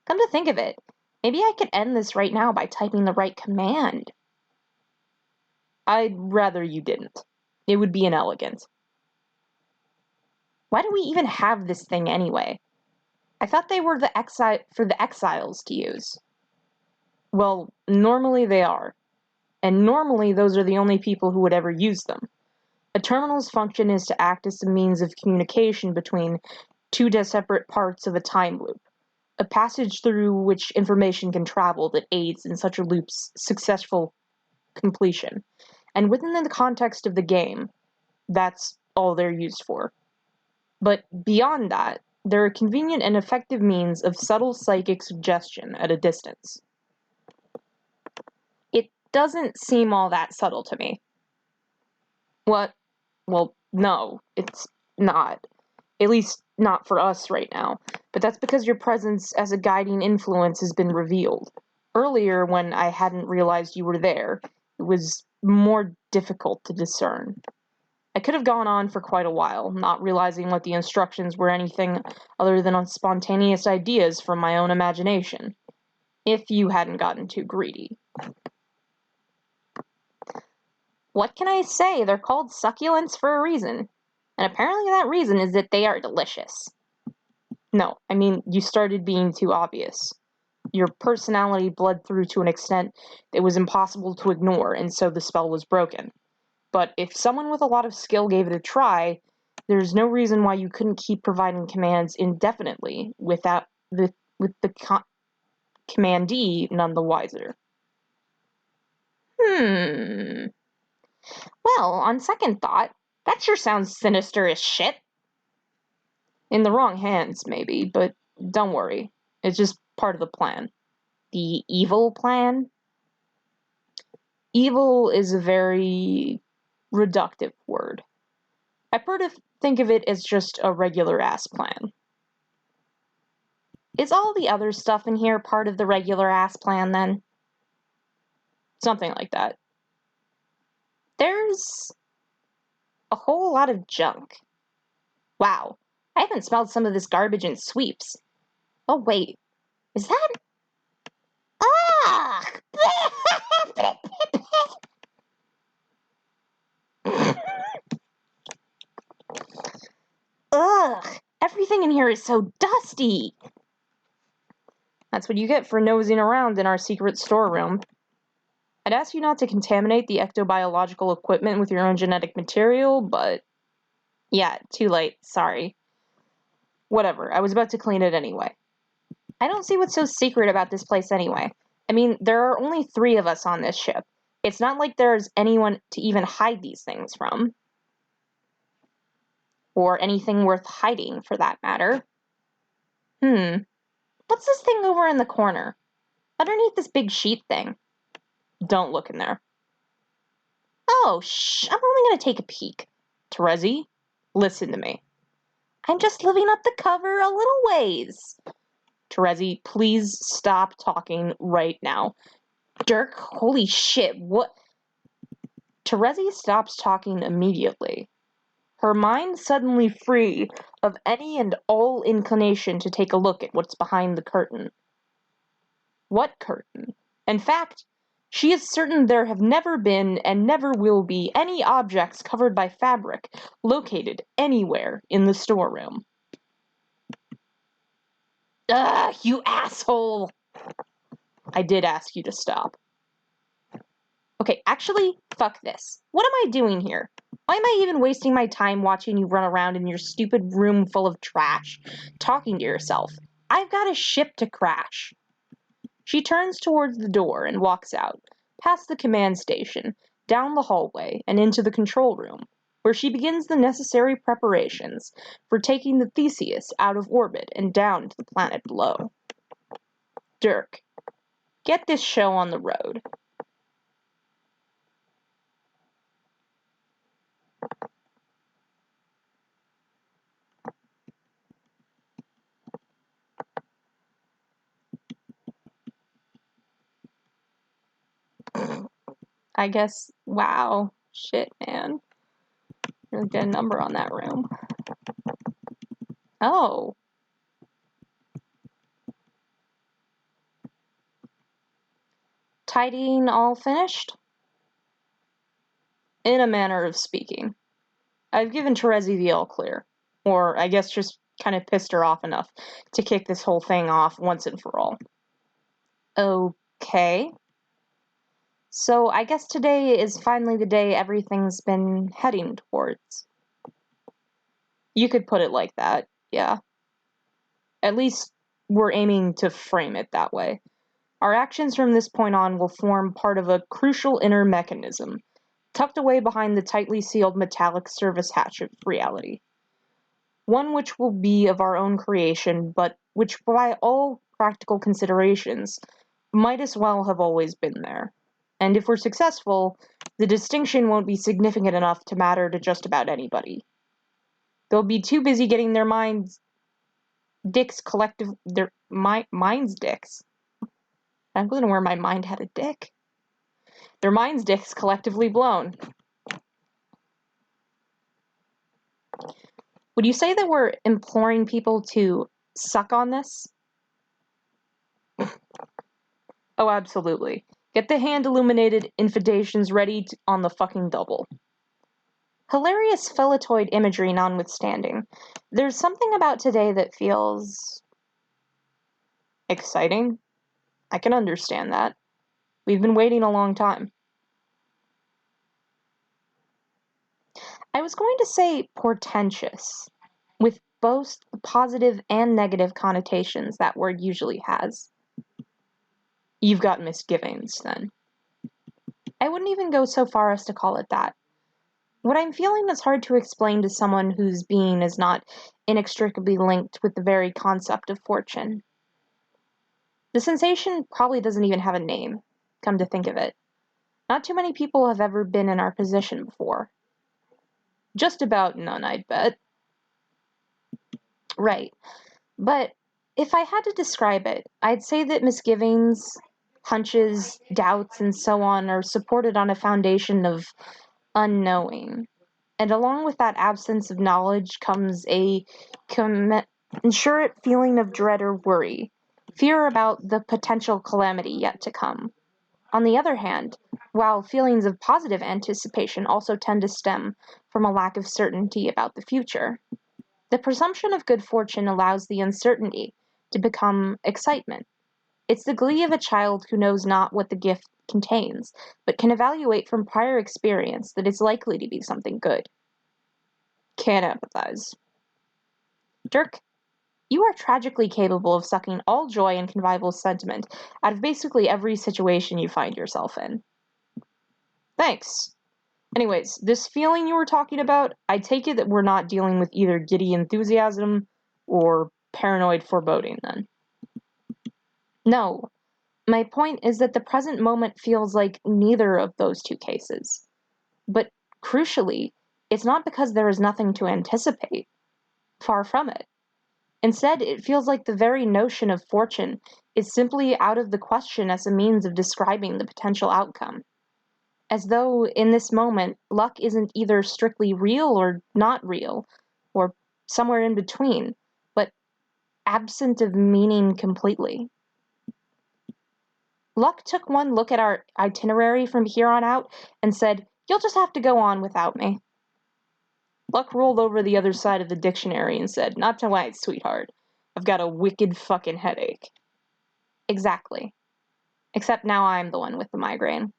to think of it, maybe I could end this right now by typing the right command. I'd rather you didn't. It would be inelegant. Why do we even have this thing anyway? I thought they were for the exiles to use. Well, normally they are. And normally those are the only people who would ever use them. A terminal's function is to act as a means of communication between two separate parts of a time loop, a passage through which information can travel that aids in such a loop's successful completion. And within the context of the game, that's all they're used for. But beyond that, they're a convenient and effective means of subtle psychic suggestion at a distance. It doesn't seem all that subtle to me. What? Well, no, it's not. At least not for us right now. But that's because your presence as a guiding influence has been revealed. Earlier, when I hadn't realized you were there, it was more difficult to discern. I could have gone on for quite a while, not realizing what the instructions were anything other than spontaneous ideas from my own imagination, if you hadn't gotten too greedy. What can I say? They're called succulents for a reason. And apparently that reason is that they are delicious. No, I mean, you started being too obvious. Your personality bled through to an extent that was impossible to ignore, and so the spell was broken. But if someone with a lot of skill gave it a try, there's no reason why you couldn't keep providing commands indefinitely with the commandee none the wiser. Well, on second thought, that sure sounds sinister as shit. In the wrong hands, maybe, but don't worry. It's just part of the plan. The evil plan? Evil is a very reductive word. I prefer to think of it as just a regular-ass plan. Is all the other stuff in here part of the regular-ass plan, then? Something like that. There's a whole lot of junk. Wow, I haven't smelled some of this garbage in sweeps. Oh, wait. Is that... Ah! Ugh! Everything in here is so dusty! That's what you get for nosing around in our secret storeroom. I'd ask you not to contaminate the ectobiological equipment with your own genetic material, but... Yeah, too late, sorry. Whatever, I was about to clean it anyway. I don't see what's so secret about this place anyway. I mean, there are only 3 of us on this ship. It's not like there's anyone to even hide these things from. Or anything worth hiding, for that matter. What's this thing over in the corner? Underneath this big sheet thing. Don't look in there. Oh, shh, I'm only gonna take a peek. Terezi, listen to me. I'm just living up the cover a little ways. Terezi, please stop talking right now. Dirk, holy shit, what? Terezi stops talking immediately. Her mind suddenly free of any and all inclination to take a look at what's behind the curtain. What curtain? In fact, she is certain there have never been and never will be any objects covered by fabric located anywhere in the storeroom. Ugh, you asshole! I did ask you to stop. Okay, actually, fuck this. What am I doing here? Why am I even wasting my time watching you run around in your stupid room full of trash, talking to yourself? I've got a ship to crash. She turns towards the door and walks out, past the command station, down the hallway, and into the control room, where she begins the necessary preparations for taking the Theseus out of orbit and down to the planet below. Dirk, get this show on the road. I guess, wow. Shit, man. Really get a number on that room. Oh. Tidying all finished? In a manner of speaking. I've given Terezi the all clear. Or, I guess just kind of pissed her off enough to kick this whole thing off once and for all. Okay. So I guess today is finally the day everything's been heading towards. You could put it like that, yeah. At least we're aiming to frame it that way. Our actions from this point on will form part of a crucial inner mechanism, tucked away behind the tightly sealed metallic service hatch of reality. One which will be of our own creation, but which, by all practical considerations, might as well have always been there. And if we're successful, the distinction won't be significant enough to matter to just about anybody. They'll be too busy getting their minds dicks minds dicks. I wasn't aware my mind had a dick. Their minds dicks collectively blown. Would you say that we're imploring people to suck on this? Oh, absolutely. Get the hand-illuminated invitations ready on the fucking double. Hilarious phallotoid imagery notwithstanding, there's something about today that feels exciting. I can understand that. We've been waiting a long time. I was going to say portentous, with both the positive and negative connotations that word usually has. You've got misgivings, then. I wouldn't even go so far as to call it that. What I'm feeling is hard to explain to someone whose being is not inextricably linked with the very concept of fortune. The sensation probably doesn't even have a name, come to think of it. Not too many people have ever been in our position before. Just about none, I'd bet. Right. But if I had to describe it, I'd say that misgivings, hunches, doubts, and so on are supported on a foundation of unknowing. And along with that absence of knowledge comes a commensurate feeling of dread or worry, fear about the potential calamity yet to come. On the other hand, while feelings of positive anticipation also tend to stem from a lack of certainty about the future, the presumption of good fortune allows the uncertainty to become excitement. It's the glee of a child who knows not what the gift contains, but can evaluate from prior experience that it's likely to be something good. Can't empathize. Dirk, you are tragically capable of sucking all joy and convivial sentiment out of basically every situation you find yourself in. Thanks. Anyways, this feeling you were talking about, I take it that we're not dealing with either giddy enthusiasm or paranoid foreboding, then. No. My point is that the present moment feels like neither of those two cases. But crucially, it's not because there is nothing to anticipate. Far from it. Instead, it feels like the very notion of fortune is simply out of the question as a means of describing the potential outcome. As though, in this moment, luck isn't either strictly real or not real, or somewhere in between, but absent of meaning completely. Luck took one look at our itinerary from here on out and said, "You'll just have to go on without me." Luck rolled over the other side of the dictionary and said, "Not tonight, sweetheart. I've got a wicked fucking headache." Exactly. Except now I'm the one with the migraine.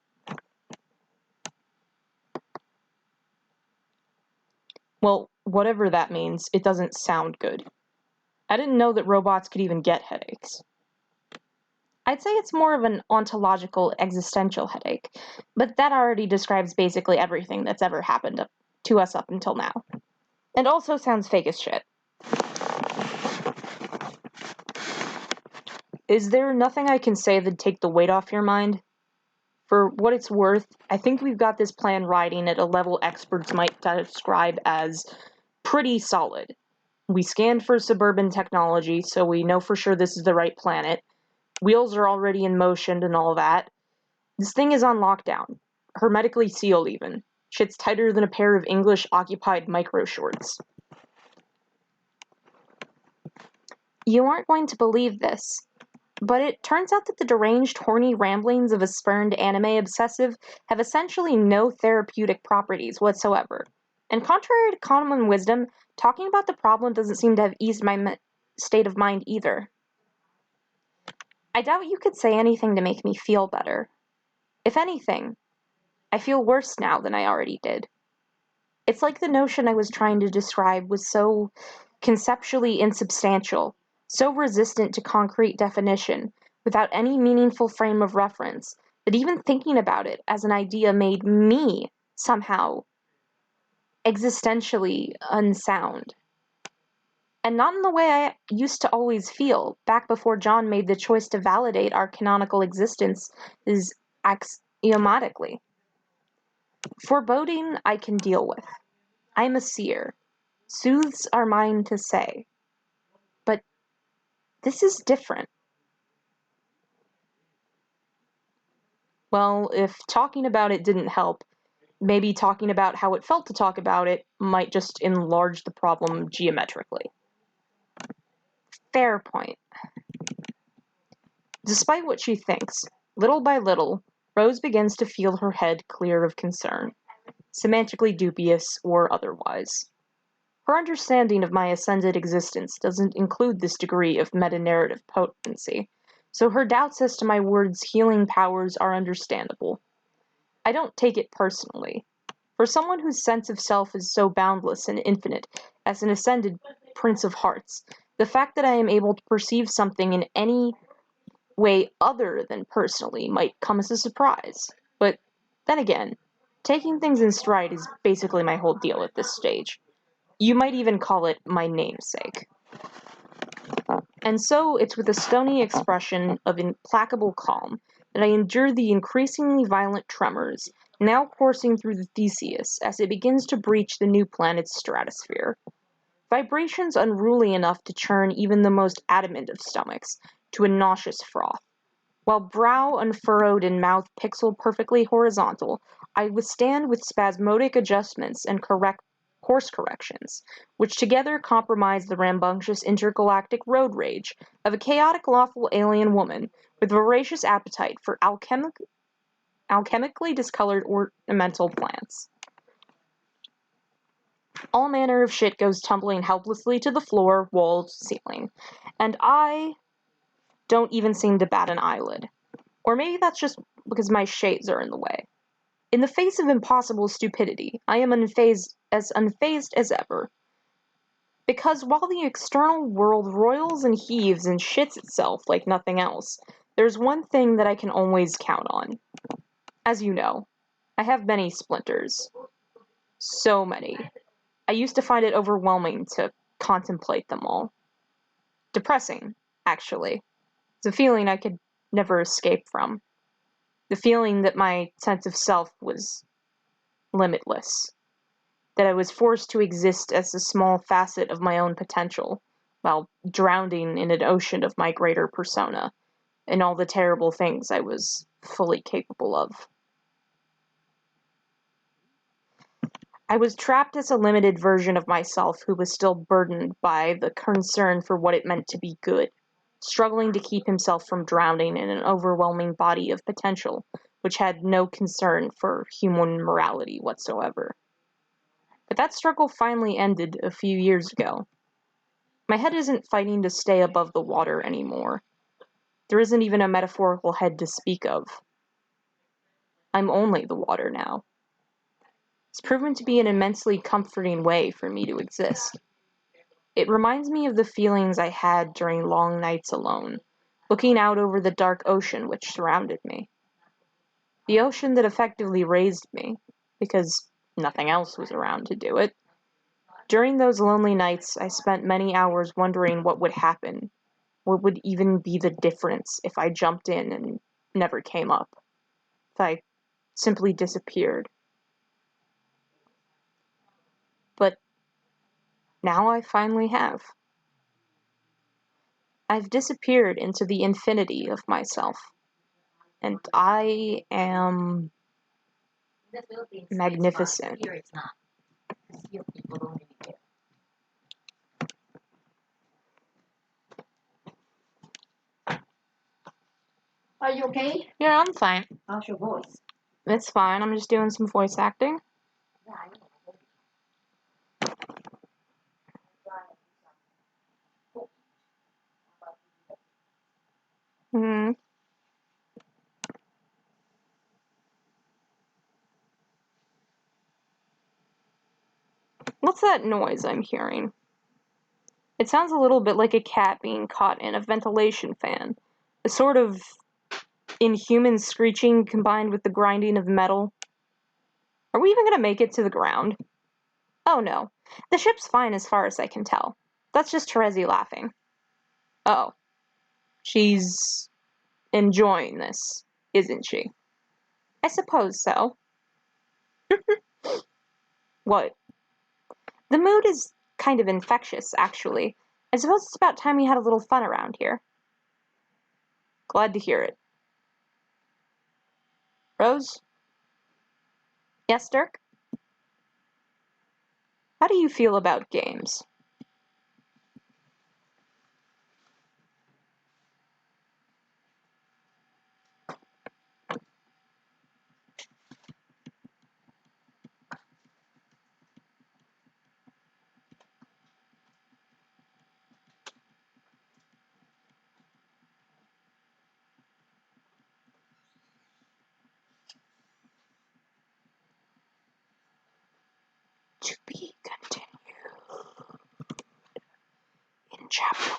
Well, whatever that means, it doesn't sound good. I didn't know that robots could even get headaches. I'd say it's more of an ontological, existential headache, but that already describes basically everything that's ever happened to us up until now. And also sounds fake as shit. Is there nothing I can say that'd take the weight off your mind? For what it's worth, I think we've got this plan riding at a level experts might describe as pretty solid. We scanned for suburban technology, so we know for sure this is the right planet. Wheels are already in motion and all that. This thing is on lockdown. hermetically sealed even. Shit's tighter than a pair of English-occupied micro-shorts. You aren't going to believe this, but it turns out that the deranged, horny ramblings of a spurned anime obsessive have essentially no therapeutic properties whatsoever. And contrary to common wisdom, talking about the problem doesn't seem to have eased my state of mind either. I doubt you could say anything to make me feel better. If anything, I feel worse now than I already did. It's like the notion I was trying to describe was so conceptually insubstantial, so resistant to concrete definition, without any meaningful frame of reference, that even thinking about it as an idea made me, somehow, existentially unsound. And not in the way I used to always feel, back before John made the choice to validate our canonical existence is axiomatically. Foreboding I can deal with. I'm a seer. Sooths are mine to say. But this is different. Well, if talking about it didn't help, maybe talking about how it felt to talk about it might just enlarge the problem geometrically. Fair point. Despite what she thinks, little by little, Rose begins to feel her head clear of concern, semantically dubious or otherwise. Her understanding of my ascended existence doesn't include this degree of meta-narrative potency, so her doubts as to my words' healing powers are understandable. I don't take it personally. For someone whose sense of self is so boundless and infinite as an ascended Prince of Hearts, the fact that I am able to perceive something in any way other than personally might come as a surprise. But then again, taking things in stride is basically my whole deal at this stage. You might even call it my namesake. And so it's with a stony expression of implacable calm that I endure the increasingly violent tremors now coursing through the Theseus as it begins to breach the new planet's stratosphere. Vibrations unruly enough to churn even the most adamant of stomachs to a nauseous froth. While brow unfurrowed and mouth pixel perfectly horizontal, I withstand with spasmodic adjustments and course corrections, which together compromise the rambunctious intergalactic road rage of a chaotic lawful alien woman with voracious appetite for alchemically discolored ornamental plants. All manner of shit goes tumbling helplessly to the floor, walls, ceiling, and I don't even seem to bat an eyelid. Or maybe that's just because my shades are in the way. In the face of impossible stupidity, I am unfazed as ever. Because while the external world roils and heaves and shits itself like nothing else, there's one thing that I can always count on. As you know, I have many splinters. So many. I used to find it overwhelming to contemplate them all. Depressing, actually. It's a feeling I could never escape from. The feeling that my sense of self was limitless. That I was forced to exist as a small facet of my own potential, while drowning in an ocean of my greater persona, and all the terrible things I was fully capable of. I was trapped as a limited version of myself who was still burdened by the concern for what it meant to be good, struggling to keep himself from drowning in an overwhelming body of potential, which had no concern for human morality whatsoever. But that struggle finally ended a few years ago. My head isn't fighting to stay above the water anymore. There isn't even a metaphorical head to speak of. I'm only the water now. It's proven to be an immensely comforting way for me to exist. It reminds me of the feelings I had during long nights alone, looking out over the dark ocean which surrounded me. The ocean that effectively raised me, because nothing else was around to do it. During those lonely nights, I spent many hours wondering what would happen, what would even be the difference if I jumped in and never came up, if I simply disappeared. But now I finally have. I've disappeared into the infinity of myself, and I am Magnificent. Here it's not. Here people don't really care. Are you okay? Yeah, I'm fine. How's your voice? It's fine. I'm just doing some voice acting. Yeah, I know. Hmm. What's that noise I'm hearing? It sounds a little bit like a cat being caught in a ventilation fan. A sort of inhuman screeching combined with the grinding of metal. Are we even gonna make it to the ground? Oh no. The ship's fine as far as I can tell. That's just Terezi laughing. Oh. She's enjoying this, isn't she? I suppose so. What? The mood is kind of infectious, actually. I suppose it's about time we had a little fun around here. Glad to hear it. Rose? Yes, Dirk? How do you feel about games? To be continued in Chapter 1,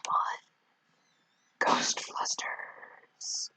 Ghost Flusters.